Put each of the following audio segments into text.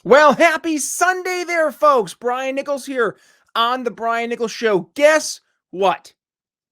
Well, happy Sunday there, folks. Brian Nichols here on the Brian Nichols Show. Guess what?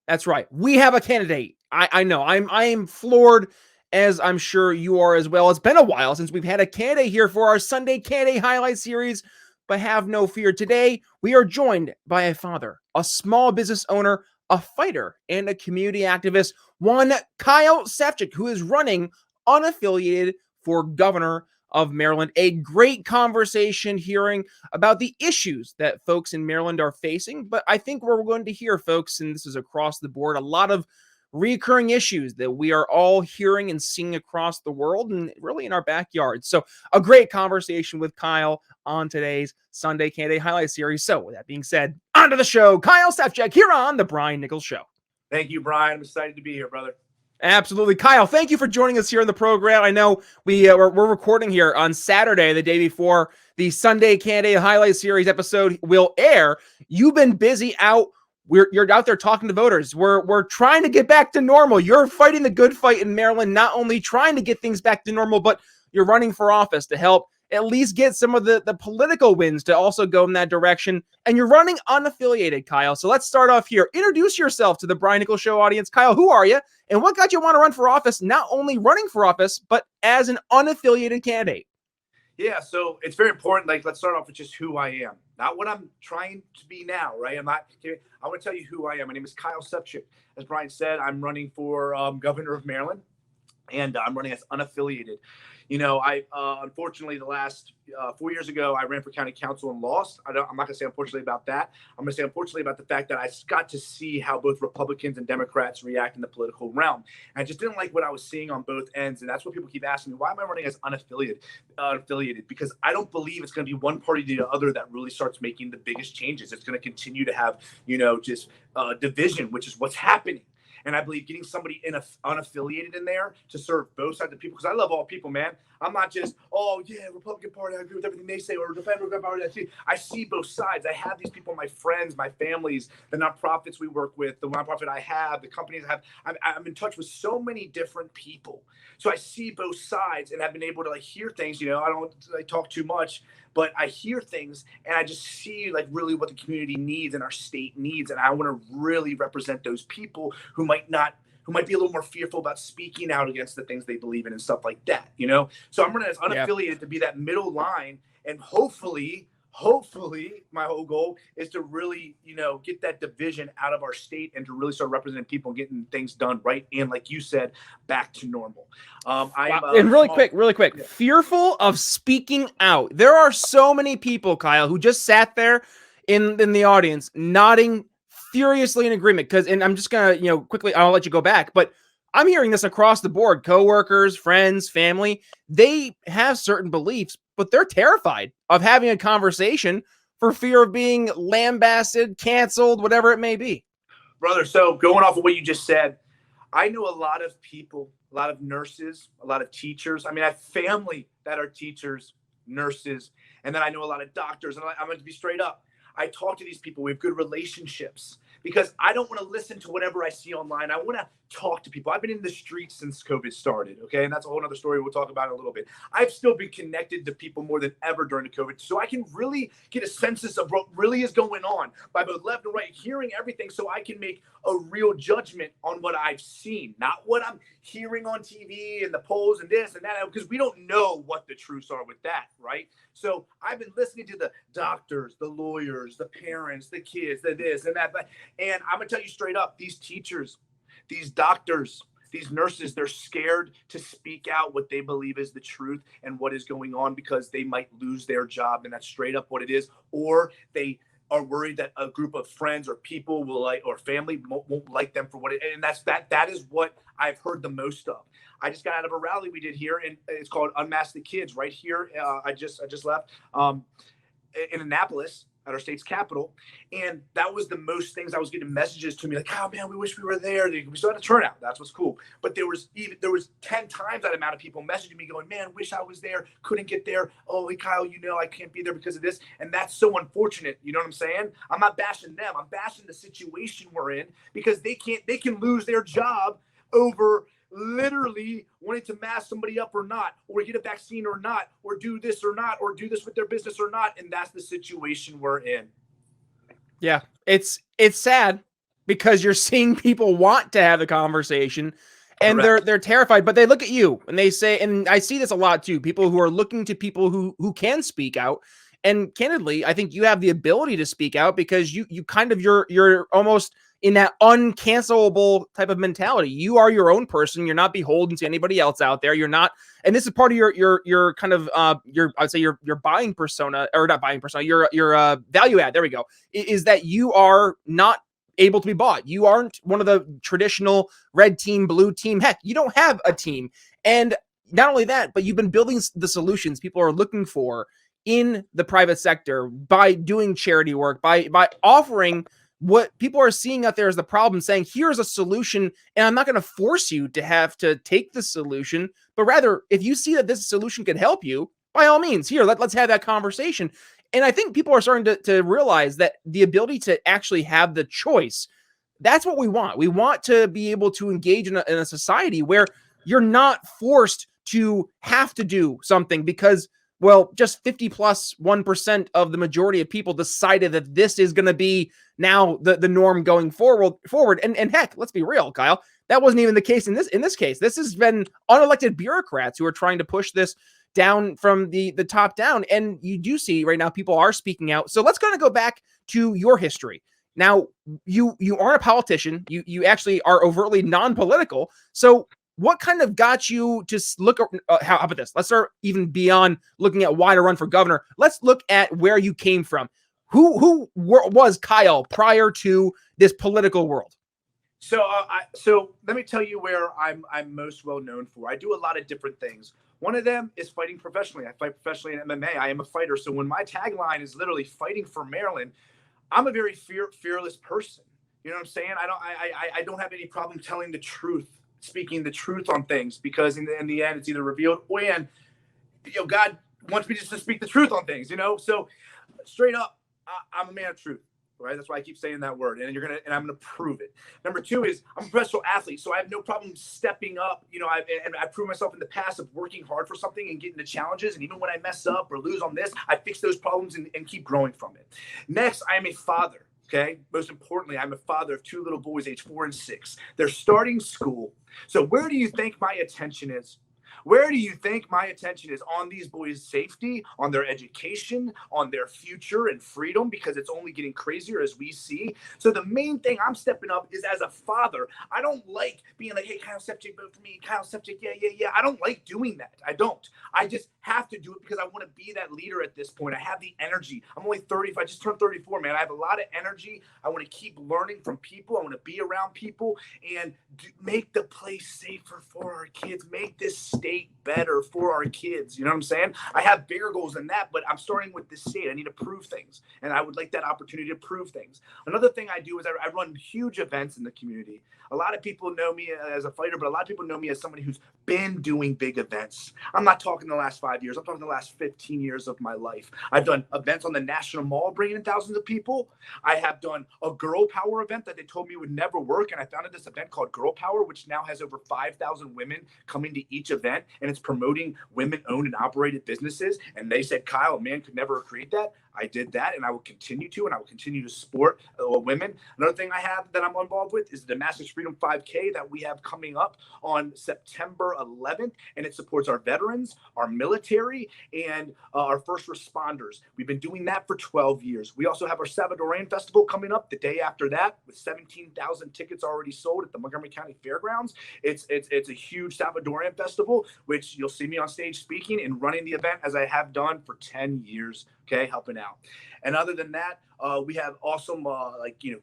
That's right. We have a candidate. I know. I am floored, as I'm sure you are as well. It's been a while since we've had a candidate here for our Sunday Candidate Highlight Series, but have no fear. Today, we are joined by a father, a small business owner, a fighter, and a community activist, one Kyle Sefcik, who is running unaffiliated for governor of Maryland. A great conversation hearing about the issues that folks in Maryland are facing. But I think we're going to hear, folks, and this is across the board, a lot of recurring issues that we are all hearing and seeing across the world and really in our backyard. So a great conversation with Kyle on today's Sunday Candidate Highlight Series. So with that being said, on to the show. Kyle Sefcik here on the Brian Nichols Show. Thank you, Brian. I'm excited to be here, brother. Absolutely. Kyle, thank you for joining us here in the program. I know we're recording here on Saturday, the day before the Sunday Candidate Highlight Series episode will air. You've been busy out. You're out there talking to voters. We're trying to get back to normal. You're fighting the good fight in Maryland, not only trying to get things back to normal, but you're running for office to help at least get some of the political wins to also go in that direction. And you're running unaffiliated, Kyle. So let's start off here. Introduce yourself to the Brian Nichols Show audience. Kyle, who are you? And what got you want to run for office, not only running for office, but as an unaffiliated candidate? Yeah, so it's very important. Like, let's start off with just who I am, not what I'm trying to be now, right? I want to tell you who I am. My name is Kyle Sefcik. As Brian said, I'm running for governor of Maryland, and I'm running as unaffiliated. You know, I unfortunately the last 4 years ago, I ran for county council and lost. I'm not going to say unfortunately about that. I'm going to say unfortunately about the fact that I got to see how both Republicans and Democrats react in the political realm. And I just didn't like what I was seeing on both ends. And that's what people keep asking me, why am I running as unaffiliated? Because I don't believe it's going to be one party to the other that really starts making the biggest changes. It's going to continue to have, just division, which is what's happening. And I believe getting somebody unaffiliated in there to serve both sides of people, because I love all people, man. I'm not just, oh, yeah, Republican Party, I agree with everything they say, or Democratic Party. I see both sides. I have these people, my friends, my families, the nonprofits we work with, the nonprofit I have, the companies I have. I'm in touch with so many different people. So I see both sides and I've been able to hear things. I don't talk too much, but I hear things and I just see really what the community needs and our state needs. And I want to really represent those people who might be a little more fearful about speaking out against the things they believe in and stuff like that, So I'm running as unaffiliated to be that middle line, and hopefully my whole goal is to really, get that division out of our state and to really start representing people and getting things done right. And like you said, back to normal. And really quick, yeah. Fearful of speaking out. There are so many people, Kyle, who just sat there in the audience nodding furiously in agreement. And I'm just gonna, quickly, I'll let you go back, but I'm hearing this across the board. Coworkers, friends, family, they have certain beliefs, but they're terrified of having a conversation for fear of being lambasted, canceled, whatever it may be. Brother, so going off of what you just said, I know a lot of people, a lot of nurses, a lot of teachers. I mean, I have family that are teachers, nurses, and then I know a lot of doctors. And I'm going to be straight up. I talk to these people. We have good relationships because I don't want to listen to whatever I see online. I want to talk to people. I've been in the streets since COVID started, okay? And that's a whole other story we'll talk about in a little bit. I've still been connected to people more than ever during the COVID, so I can really get a census of what really is going on by both left and right, hearing everything so I can make a real judgment on what I've seen, not what I'm hearing on TV and the polls and this and that, because we don't know what the truths are with that, right? So I've been listening to the doctors, the lawyers, the parents, the kids, the this and that. And I'm going to tell you straight up, these teachers, these doctors, these nurses, they're scared to speak out what they believe is the truth and what is going on because they might lose their job. And that's straight up what it is. Or they are worried that a group of friends or people will or family won't like them for what it is. And that is what I've heard the most of. I just got out of a rally we did here, and it's called Unmask the Kids right here. I just left in Annapolis at our state's capital. And that was the most things I was getting messages to me like, oh man, we wish we were there. We still had a turnout. That's what's cool. But there was 10 times that amount of people messaging me going, man, wish I was there. Couldn't get there. Oh, hey, Kyle, I can't be there because of this. And that's so unfortunate. You know what I'm saying? I'm not bashing them. I'm bashing the situation we're in because they can lose their job over literally wanting to mask somebody up or not, or get a vaccine or not, or do this or not, or do this with their business or not. And that's the situation we're in. Yeah, it's sad because you're seeing people want to have the conversation and they're terrified, but they look at you and they say, and I see this a lot too, people who are looking to people who can speak out. And candidly, I think you have the ability to speak out because you kind of you're almost in that uncancelable type of mentality. You are your own person. You're not beholden to anybody else out there. You're not, and this is part of your kind of your, I'd say your buying persona, or not buying persona, your value add. There we go. Is that you are not able to be bought. You aren't one of the traditional red team, blue team. Heck, you don't have a team. And not only that, but you've been building the solutions people are looking for in the private sector by doing charity work, by offering what people are seeing out there as the problem, saying, here's a solution, and I'm not going to force you to have to take the solution, but rather, if you see that this solution could help you, by all means, here, let's have that conversation. And I think people are starting to realize that the ability to actually have the choice, that's what we want. We want to be able to engage in a society where you're not forced to have to do something because, well, just 50+1% of the majority of people decided that this is going to be now the norm going forward. And heck, let's be real, Kyle, that wasn't even the case in this case. This has been unelected bureaucrats who are trying to push this down from the top down. And you do see right now people are speaking out. So let's kind of go back to your history. Now, you aren't a politician. You actually are overtly non-political. So what kind of got you to look how about this? Let's start even beyond looking at why to run for governor. Let's look at where you came from. Who was Kyle prior to this political world? So, let me tell you where I'm most well known for. I do a lot of different things. One of them is fighting professionally. I fight professionally in MMA. I am a fighter. So when my tagline is literally fighting for Maryland, I'm a very fearless person. You know what I'm saying? I don't have any problem telling the truth, speaking the truth on things, because in the end, it's either revealed and God wants me just to speak the truth on things. So straight up, I'm a man of truth. Right. That's why I keep saying that word. And I'm going to prove it. Number two is I'm a professional athlete. So I have no problem stepping up. I proved myself in the past of working hard for something and getting the challenges. And even when I mess up or lose on this, I fix those problems and keep growing from it. Next, I am a father. Okay. Most importantly, I'm a father of 2 little boys, age 4 and 6. They're starting school. So where do you think my attention is? Where do you think my attention is? On these boys' safety, on their education, on their future and freedom, because it's only getting crazier as we see. So the main thing I'm stepping up is as a father. I don't like being like, hey, Kyle Sefcik, vote for me. Kyle Sefcik, yeah. I don't like doing that. I don't. I just have to do it because I want to be that leader at this point. I have the energy. I'm only 30. If I just turned 34, man, I have a lot of energy. I want to keep learning from people. I want to be around people and make the place safer for our kids. Make this state better for our kids. You know what I'm saying? I have bigger goals than that, but I'm starting with this state. I need to prove things, and I would like that opportunity to prove things. Another thing I do is I run huge events in the community. A lot of people know me as a fighter, but a lot of people know me as somebody who's been doing big events. I'm not talking the last 5 years. I'm talking the last 15 years of my life. I've done events on the National Mall bringing in thousands of people. I have done a girl power event that they told me would never work, and I founded this event called Girl Power, which now has over 5,000 women coming to each event, and it's promoting women-owned and operated businesses. And they said, Kyle, a man could never create that. I did that, and I will continue to, and I will continue to support women. Another thing I have that I'm involved with is the Damascus Freedom 5K that we have coming up on September 11th, and it supports our veterans, our military, and our first responders. We've been doing that for 12 years. We also have our Salvadorian Festival coming up the day after that with 17,000 tickets already sold at the Montgomery County Fairgrounds. It's a huge Salvadorian festival, which you'll see me on stage speaking and running the event as I have done for 10 years. Okay, helping out. And other than that, we have awesome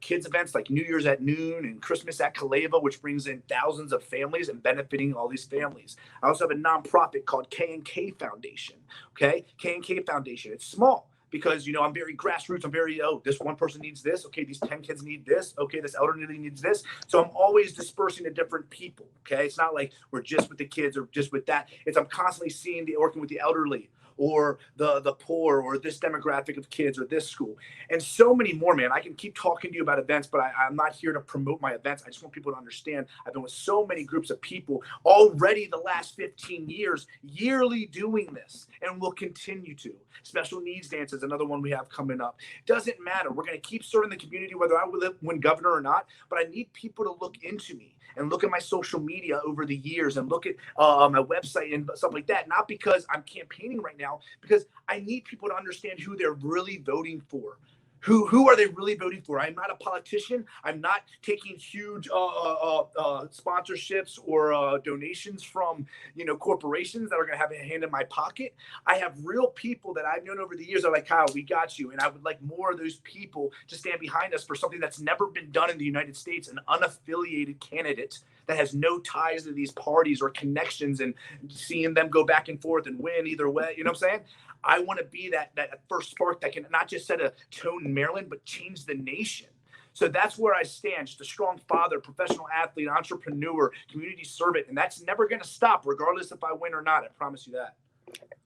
kids events like New Year's at noon and Christmas at Kaleva, which brings in thousands of families and benefiting all these families. I also have a nonprofit called K&K Foundation. Okay, K&K Foundation. It's small. because, you know, I'm very grassroots. I'm very, oh, this one person needs this. Okay, these 10 kids need this. Okay, this elderly needs this. So I'm always dispersing to different people. Okay, it's not like we're just with the kids or just with that. It's I'm constantly working with the elderly or the poor or this demographic of kids or this school and so many more, man. I can keep talking to you about events, but I'm not here to promote my events. I just want people to understand I've been with so many groups of people already the last 15 years, yearly doing this, and we'll continue to. Special needs dance is another one we have coming up. Doesn't matter. We're going to keep serving the community, whether I win governor or not, but I need people to look into me and look at my social media over the years and look at my website and stuff like that. Not because I'm campaigning right now, because I need people to understand who they're really voting for. Who are they really voting for? I'm not a politician. I'm not taking huge sponsorships or donations from, you know, corporations that are going to have a hand in my pocket. I have real people that I've known over the years that are like, Kyle, we got you. And I would like more of those people to stand behind us for something that's never been done in the United States, an unaffiliated candidate that has no ties to these parties or connections, and seeing them go back and forth and win either way. You know what I'm saying? I want to be that first spark that can not just set a tone in Maryland, but change the nation. So that's where I stand, just a strong father, professional athlete, entrepreneur, community servant. And that's never going to stop, regardless if I win or not. I promise you that.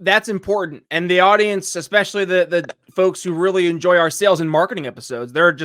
That's important. And the audience, especially the folks who really enjoy our sales and marketing episodes, they're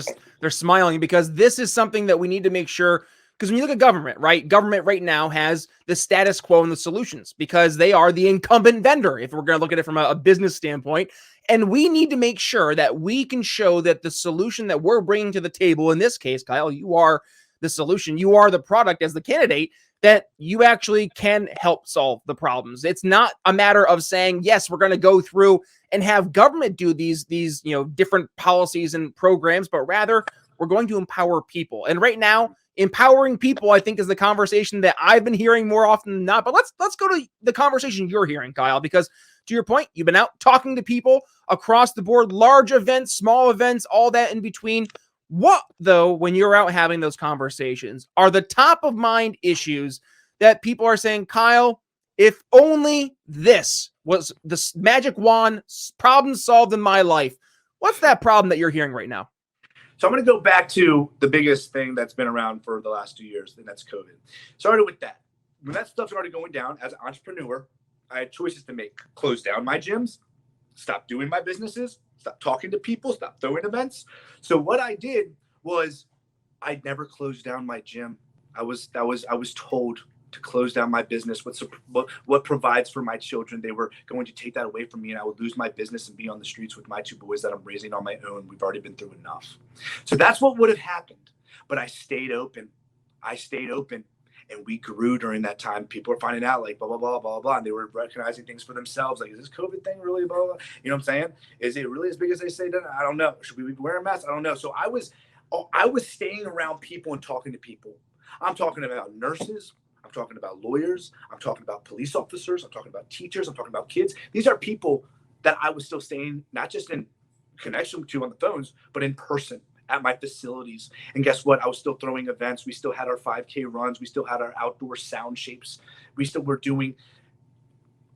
smiling, because this is something that we need to make sure. Because when you look at government, right? Government right now has the status quo and the solutions because they are the incumbent vendor, if we're going to look at it from a business standpoint. And we need to make sure that we can show that the solution that we're bringing to the table, in this case, Kyle, you are the solution. You are the product as the candidate, that you actually can help solve the problems. It's not a matter of saying, yes, we're going to go through and have government do these, you know, different policies and programs, but rather we're going to empower people. And right now, empowering people, I think, is the conversation that I've been hearing more often than not. But let's go to the conversation you're hearing, Kyle, because to your point, you've been out talking to people across the board, large events, small events, all that in between. What, though, when you're out having those conversations, are the top of mind issues that people are saying, Kyle, if only this was the magic wand, problem solved in my life? What's that problem that you're hearing right now? So I'm going to go back to the biggest thing that's been around for the last 2 years, and that's COVID. Started with that. When that stuff started going down, as an entrepreneur, I had choices to make. Close down my gyms, stop doing my businesses, stop talking to people, stop throwing events. So what I did was I never closed down my gym. I was told to close down my business. What provides for my children? They were going to take that away from me, and I would lose my business and be on the streets with my 2 boys that I'm raising on my own. We've already been through enough. So that's what would have happened. But I stayed open. And we grew during that time. People were finding out, like, blah, blah, blah, blah, blah. And they were recognizing things for themselves. Like, is this COVID thing really, blah, blah, blah? You know what I'm saying? Is it really as big as they say? I don't know. Should we be wearing masks? I don't know. So I was staying around people and talking to people. I'm talking about nurses. I'm talking about lawyers. I'm talking about police officers. I'm talking about teachers. I'm talking about kids. These are people that I was still staying, not just in connection to on the phones, but in person at my facilities. And guess what? I was still throwing events. We still had our 5K runs. We still had our outdoor sound shapes. We still were doing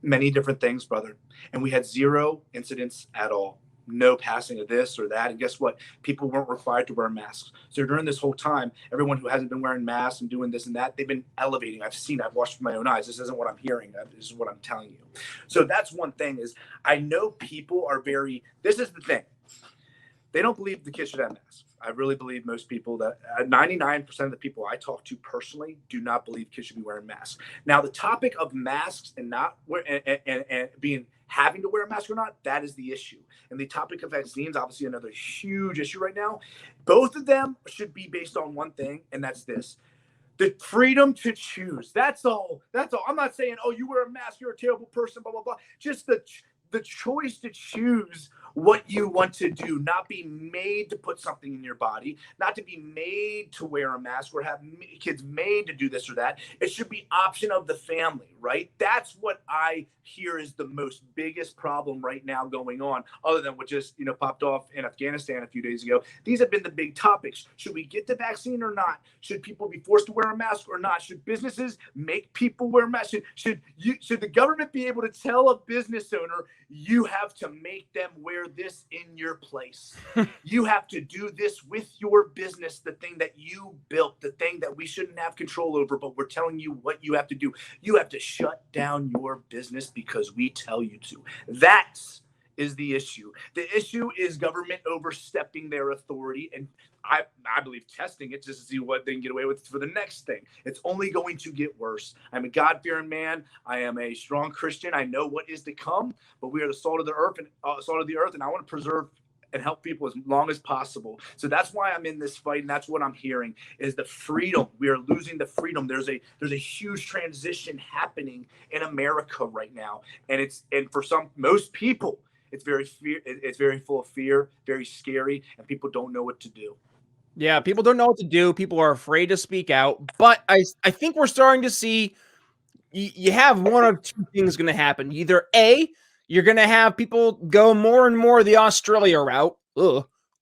many different things, brother. And we had 0 incidents at all. No passing of this or that. And guess what? People weren't required to wear masks. So during this whole time, everyone who hasn't been wearing masks and doing this and that, they've been elevating. I've watched with my own eyes. This isn't what I'm hearing. This is what I'm telling you. So that's one thing is I know people are this is the thing. They don't believe the kids should have masks. I really believe most people that 99% of the people I talk to personally do not believe kids should be wearing masks. Now, the topic of masks and not and having to wear a mask or not, that is the issue. And the topic of vaccines, obviously another huge issue right now. Both of them should be based on one thing, and that's this. The freedom to choose. That's all. I'm not saying, oh, you wear a mask, you're a terrible person, blah, blah, blah. Just the choice to choose what you want to do, not be made to put something in your body, not to be made to wear a mask or have kids made to do this or that. It should be option of the family, right? That's what I hear is the most biggest problem right now going on, other than what just, popped off in Afghanistan a few days ago. These have been the big topics. Should we get the vaccine or not? Should people be forced to wear a mask or not? Should businesses make people wear masks? Should the government be able to tell a business owner, you have to make them wear wear this in your place. You have to do this with your business, the thing that you built, the thing that we shouldn't have control over, but we're telling you what you have to do. You have to shut down your business because we tell you to. That is the issue. The issue is government overstepping their authority, and I believe testing it just to see what they can get away with for the next thing. It's only going to get worse. I'm a God-fearing man. I am a strong Christian. I know what is to come, but we are the salt of the earth, and I want to preserve and help people as long as possible. So that's why I'm in this fight, and that's what I'm hearing is the freedom. We are losing the freedom. There's a huge transition happening in America right now, and for most people, it's very full of fear, very scary, and people don't know what to do. Yeah, people don't know what to do. People are afraid to speak out. But I think we're starting to see you have one of two things going to happen. Either A, you're going to have people go more and more the Australia route,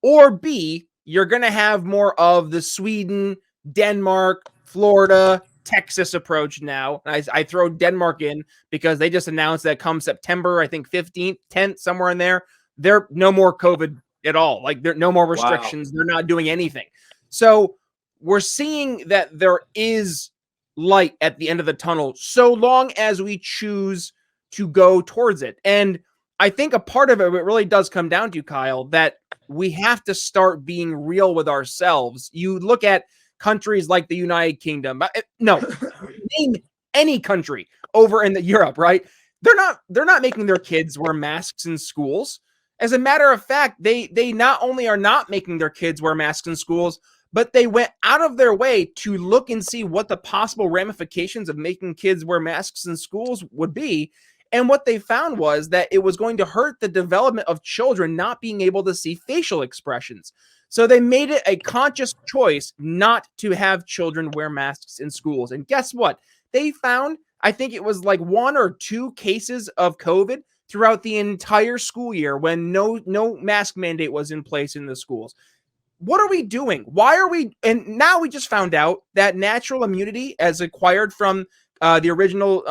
or B, you're going to have more of the Sweden, Denmark, Florida, Texas approach now. I throw Denmark in because they just announced that come September, I think 15th, 10th, somewhere in there, there no more COVID at all. Like there no more restrictions. Wow. They're not doing anything. So we're seeing that there is light at the end of the tunnel so long as we choose to go towards it. And I think a part of it really does come down to, Kyle, that we have to start being real with ourselves. You look at countries like the United Kingdom. No, name any country over in Europe, right? They're not making their kids wear masks in schools. As a matter of fact, they not only are not making their kids wear masks in schools, but they went out of their way to look and see what the possible ramifications of making kids wear masks in schools would be. And what they found was that it was going to hurt the development of children not being able to see facial expressions. So they made it a conscious choice not to have children wear masks in schools. And guess what? They found, I think it was like 1 or 2 cases of COVID throughout the entire school year when no mask mandate was in place in the schools. What are we doing? Why are we? And now we just found out that natural immunity, as acquired from the original,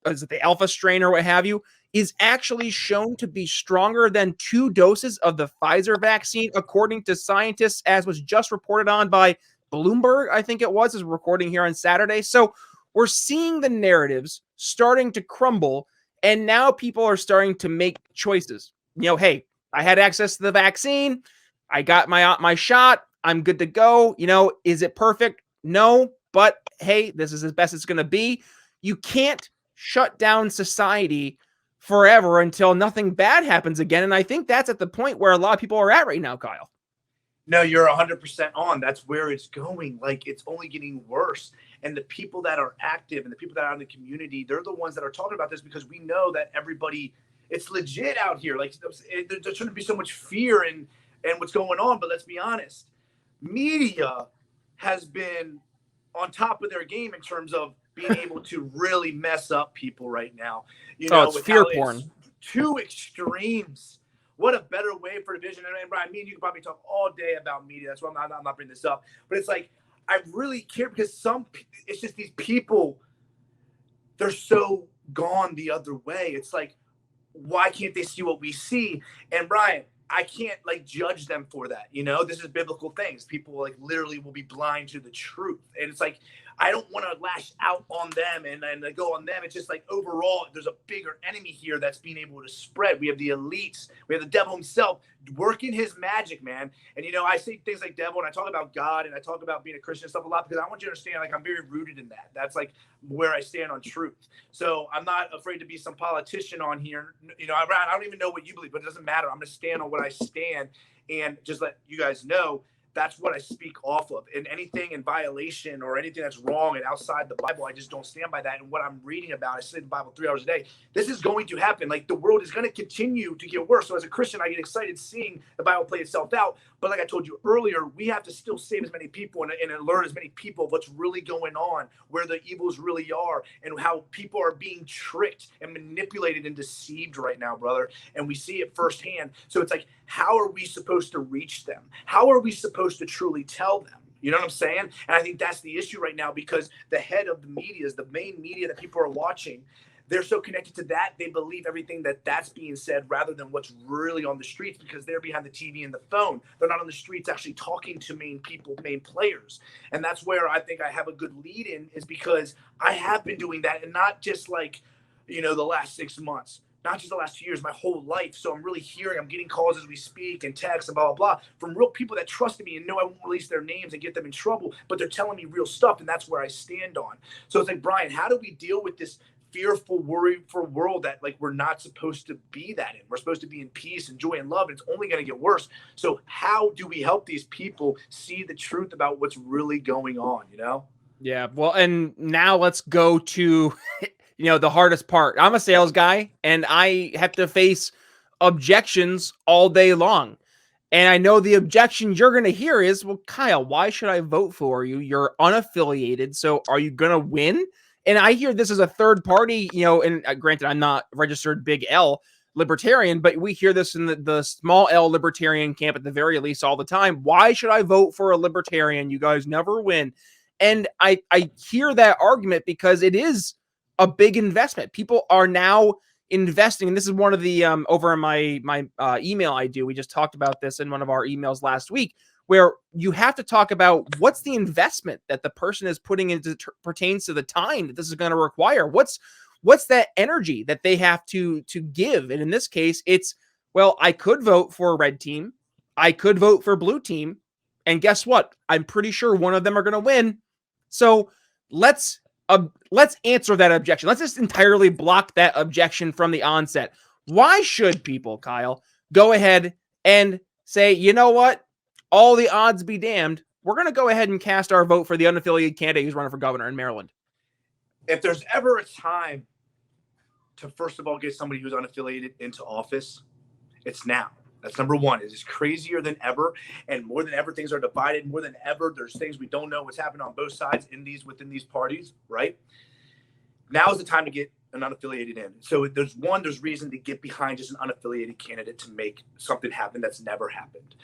is it the alpha strain or what have you, is actually shown to be stronger than 2 doses of the Pfizer vaccine, according to scientists, as was just reported on by Bloomberg, I think it was, as we're recording here on Saturday. So we're seeing the narratives starting to crumble, and now people are starting to make choices. Hey, I had access to the vaccine. I got my shot. I'm good to go. Is it perfect? No, but hey, this is as best it's going to be. You can't shut down society forever until nothing bad happens again. And I think that's at the point where a lot of people are at right now, Kyle. No, you're 100% on. That's where it's going. Like, it's only getting worse. And the people that are active and the people that are in the community, they're the ones that are talking about this because we know that everybody, it's legit out here. Like, there shouldn't be so much fear and what's going on. But let's be honest, media has been on top of their game in terms of being able to really mess up people right now. It's fear porn. It's 2 extremes. What a better way for division. And Brian, me and you can probably talk all day about media. That's why I'm not bringing this up. But it's like, I really care because it's just these people, they're so gone the other way. It's like, why can't they see what we see? And Brian, I can't judge them for that. This is biblical things. People literally will be blind to the truth. And it's like, I don't want to lash out on them and go on them. It's just overall, there's a bigger enemy here that's being able to spread. We have the elites. We have the devil himself working his magic, man. And, I say things like devil, and I talk about God, and I talk about being a Christian and stuff a lot because I want you to understand, I'm very rooted in that. That's where I stand on truth. So I'm not afraid to be some politician on here. I don't even know what you believe, but it doesn't matter. I'm going to stand on what I stand and just let you guys know that's what I speak off of. And anything in violation or anything that's wrong and outside the Bible, I just don't stand by that. And what I'm reading about, I study the Bible 3 hours a day. This is going to happen. The world is going to continue to get worse. So as a Christian, I get excited seeing the Bible play itself out. But like I told you earlier, we have to still save as many people and alert as many people of what's really going on, where the evils really are, and how people are being tricked and manipulated and deceived right now, brother. And we see it firsthand. So it's how are we supposed to reach them? How are we supposed to truly tell them? You know what I'm saying? And I think that's the issue right now because the head of the media is the main media that people are watching. they're so connected to that, they believe everything that's being said rather than what's really on the streets, because they're behind the TV and the phone. They're not on the streets actually talking to main people, main players. And that's where I think I have a good lead in, is because I have been doing that, and not just like, the last 6 months, not just the last 2 years, my whole life. So I'm getting calls as we speak and texts and blah, blah, blah, from real people that trusted me and know I won't release their names and get them in trouble, but they're telling me real stuff, and that's where I stand on. So it's like, Brian, how do we deal with this fearful, worryful world that, like, we're not supposed to be that in? We're supposed to be in peace and joy and love, and it's only going to get worse. So how do we help these people see the truth about what's really going on, Yeah, well, and now let's go to the hardest part. I'm a sales guy, and I have to face objections all day long. And I know the objection you're going to hear is, well, Kyle, why should I vote for you? You're unaffiliated. So are you going to win? And I hear this as a third party, and granted, I'm not registered big L libertarian, but we hear this in the small L libertarian camp at the very least all the time. Why should I vote for a libertarian? You guys never win. And I hear that argument because it is a big investment. People are now investing, and this is one of the over in my email I do. We just talked about this in one of our emails last week, where you have to talk about what's the investment that the person is putting into pertains to the time that this is going to require. What's that energy that they have to give? And in this case, it's, well, I could vote for a red team, I could vote for blue team, and guess what? I'm pretty sure one of them are going to win. So let's answer that objection. Let's just entirely block that objection from the onset. Why should people, Kyle, go ahead and say, you know what? All the odds be damned. We're going to go ahead and cast our vote for the unaffiliated candidate who's running for governor in Maryland. If there's ever a time to, first of all, get somebody who's unaffiliated into office, it's now. That's number one. It is crazier than ever, and more than ever, things are divided. More than ever, there's things we don't know what's happening on both sides within these parties, right? Now is the time to get an unaffiliated in. So there's reason to get behind just an unaffiliated candidate to make something happen that's never happened.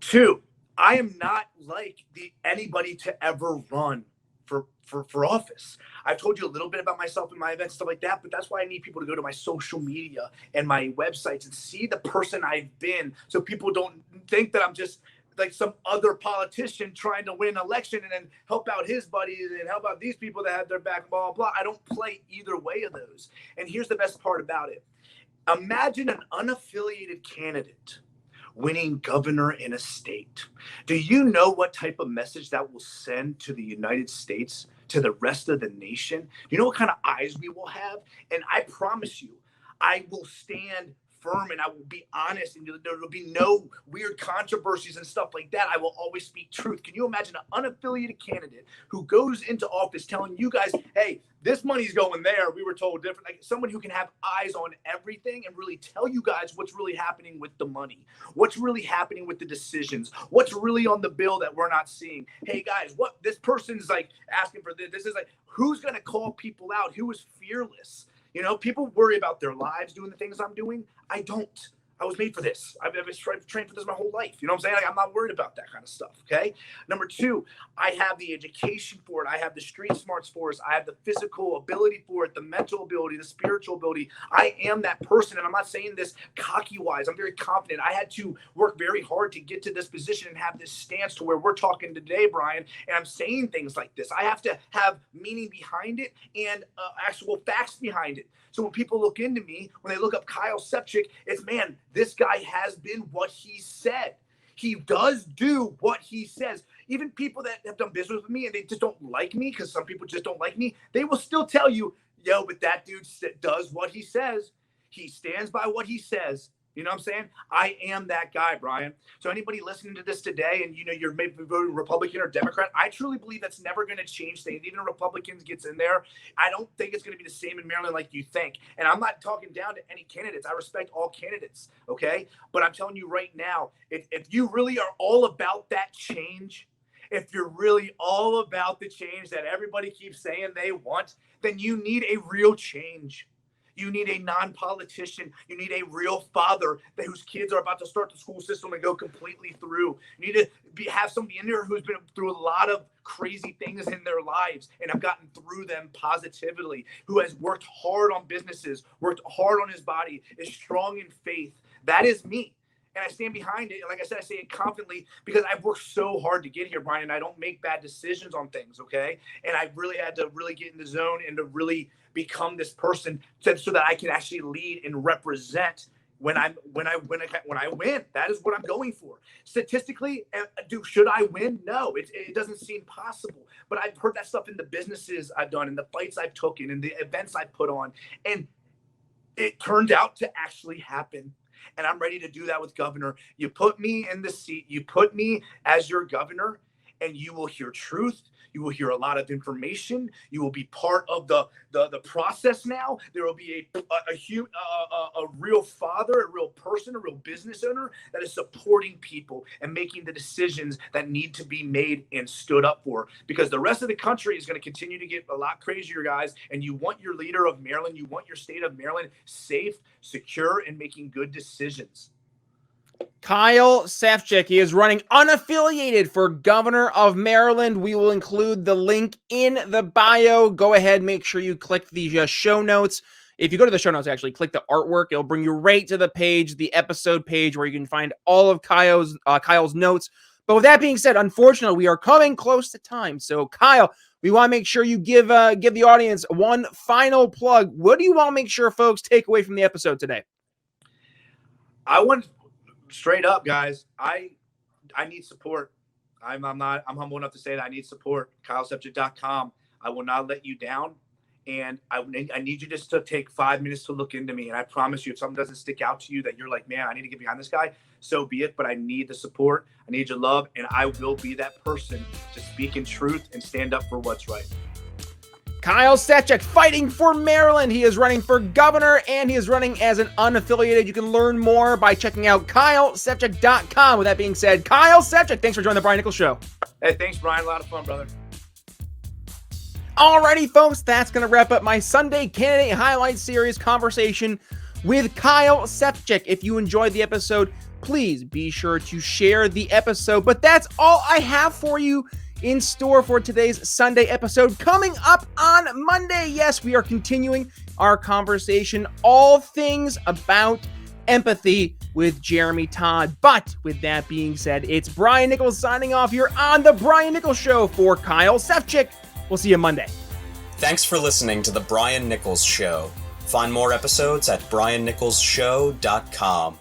Two, I am not like anybody to ever run for office. I've told you a little bit about myself and my events, stuff like that, but that's why I need people to go to my social media and my websites and see the person I've been, so people don't think that I'm just like some other politician trying to win an election and then help out his buddies and help out these people that have their back, blah, blah, blah. I don't play either way of those. And here's the best part about it. Imagine an unaffiliated candidate winning governor in a state. Do you know what type of message that will send to the United States, to the rest of the nation? You know what kind of eyes we will have? And I promise you, I will stand firm and I will be honest, and there will be no weird controversies and stuff like that. I will always speak truth. Can you imagine an unaffiliated candidate who goes into office telling you guys, hey, this money's going there, we were told different, like someone who can have eyes on everything and really tell you guys what's really happening with the money, what's really happening with the decisions, what's really on the bill that we're not seeing. Hey guys, what this person's like asking for this is like, who's going to call people out? Who is fearless? People worry about their lives doing the things I'm doing. I don't. I was made for this. I've trained for this my whole life. You know what I'm saying? Like, I'm not worried about that kind of stuff, okay? Number two, I have the education for it. I have the street smarts for it. I have the physical ability for it, the mental ability, the spiritual ability. I am that person, and I'm not saying this cocky-wise. I'm very confident. I had to work very hard to get to this position and have this stance to where we're talking today, Brian, and I'm saying things like this. I have to have meaning behind it and actual facts behind it. So when people look into me, when they look up Kyle Sefcik, it's, man, this guy has been what he said. He does do what he says. Even people that have done business with me and they just don't like me, because some people just don't like me, they will still tell you, yo, but that dude does what he says. He stands by what he says. You know what I'm saying? I am that guy, Brian. So anybody listening to this today and, you're maybe voting Republican or Democrat, I truly believe that's never going to change things. Even if Republicans gets in there, I don't think it's going to be the same in Maryland like you think. And I'm not talking down to any candidates. I respect all candidates, okay? But I'm telling you right now, if you really are all about that change, if you're really all about the change that everybody keeps saying they want, then you need a real change. You need a non-politician. You need a real father whose kids are about to start the school system and go completely through. You need to have somebody in there who's been through a lot of crazy things in their lives and have gotten through them positively, who has worked hard on businesses, worked hard on his body, is strong in faith. That is me. And I stand behind it. And like I said, I say it confidently because I've worked so hard to get here, Brian, and I don't make bad decisions on things, okay? And I really had to really get in the zone and to really become this person so that I can actually lead and represent when I win. That is what I'm going for. Statistically, should I win? No, it doesn't seem possible. But I've heard that stuff in the businesses I've done, in the fights I've taken, in the events I've put on, and it turned out to actually happen. And I'm ready to do that with governor. You put me in the seat, you put me as your governor, and you will hear truth. You will hear a lot of information. You will be part of the process now. There will be a real father, a real person, a real business owner that is supporting people and making the decisions that need to be made and stood up for. Because the rest of the country is going to continue to get a lot crazier, guys. And you want your leader of Maryland, you want your state of Maryland safe, secure, and making good decisions. Kyle Sefcik, he is running unaffiliated for governor of Maryland. We will include the link in the bio. Go ahead, make sure you click the show notes. If you go to the show notes, actually, click the artwork. It'll bring you right to the page, the episode page, where you can find all of Kyle's notes. But with that being said, unfortunately, we are coming close to time. So, Kyle, we want to make sure you give the audience one final plug. What do you want to make sure folks take away from the episode today? Straight up, guys, I need support. I'm humble enough to say that I need support. KyleSefcik.com. I will not let you down. And I need you just to take 5 minutes to look into me. And I promise you, if something doesn't stick out to you that you're like, man, I need to get behind this guy, so be it. But I need the support. I need your love. And I will be that person to speak in truth and stand up for what's right. Kyle Sefcik fighting for Maryland. He is running for governor and he is running as an unaffiliated. You can learn more by checking out KyleSefcik.com. With that being said, Kyle Sefcik, thanks for joining the Brian Nichols Show. Hey, thanks, Brian. A lot of fun, brother. Alrighty, folks, that's going to wrap up my Sunday Candidate Highlight Series conversation with Kyle Sefcik. If you enjoyed the episode, please be sure to share the episode. But that's all I have for you in store for today's Sunday episode. Coming up on Monday, yes, we are continuing our conversation, all things about empathy with Jeremy Todd. But with that being said, it's Brian Nichols signing off here on The Brian Nichols Show for Kyle Sefcik. We'll see you Monday. Thanks for listening to The Brian Nichols Show. Find more episodes at briannicholsshow.com.